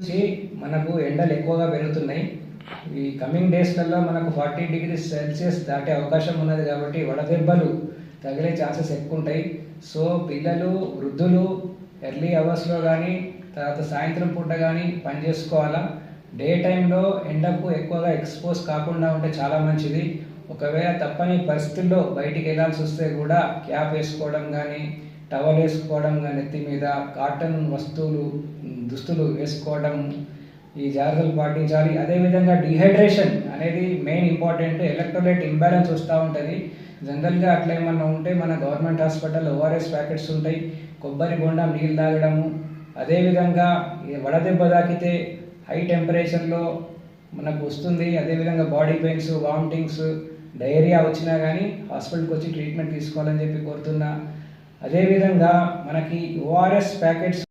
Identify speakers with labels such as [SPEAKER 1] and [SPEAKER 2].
[SPEAKER 1] నుంచి మనకు ఎండలు ఎక్కువగా పెరుగుతున్నాయి. ఈ కమింగ్ డేస్లలో మనకు 40 degrees సెల్సియస్ దాటే అవకాశం ఉన్నది కాబట్టి వడదెబ్బలు తగిలే ఛాన్సెస్ ఎక్కువ ఉంటాయి. సో పిల్లలు, వృద్ధులు ఎర్లీ అవర్స్లో కానీ తర్వాత సాయంత్రం పూట కానీ పని చేసుకోవాలా. డే టైంలో ఎండకు ఎక్కువగా ఎక్స్పోజ్ కాకుండా ఉంటే చాలా మంచిది. ఒకవేళ తప్పని పరిస్థితుల్లో బయటికి వెళ్ళాల్సి వస్తే కూడా క్యాప్ వేసుకోవడం కానీ, టవల్ వేసుకోవడం కానీ, నెత్తి మీద కాటన్ దుస్తులు వేసుకోవడం, ఈ జాగ్రత్తలు పాటించాలి. అదేవిధంగా డిహైడ్రేషన్ అనేది మెయిన్ ఇంపార్టెంట్. ఎలక్ట్రోలైట్ ఇంబ్యాలెన్స్ వస్తూ ఉంటుంది. జనరల్గా అట్లా ఏమన్నా ఉంటే మన గవర్నమెంట్ హాస్పిటల్ ఓఆర్ఎస్ ప్యాకెట్స్ ఉంటాయి. కొబ్బరి బొండం నీళ్ళు తాగడము. అదేవిధంగా వడదెబ్బ తాకితే హై టెంపరేచర్లో మనకు వస్తుంది. అదేవిధంగా బాడీ పెయిన్స్, వామిటింగ్స్, డయేరియా వచ్చినా కానీ హాస్పిటల్కి వచ్చి ట్రీట్మెంట్ తీసుకోవాలని చెప్పి కోరుతున్నా. అదేవిధంగా మనకి ఓఆర్ఎస్ ప్యాకెట్స్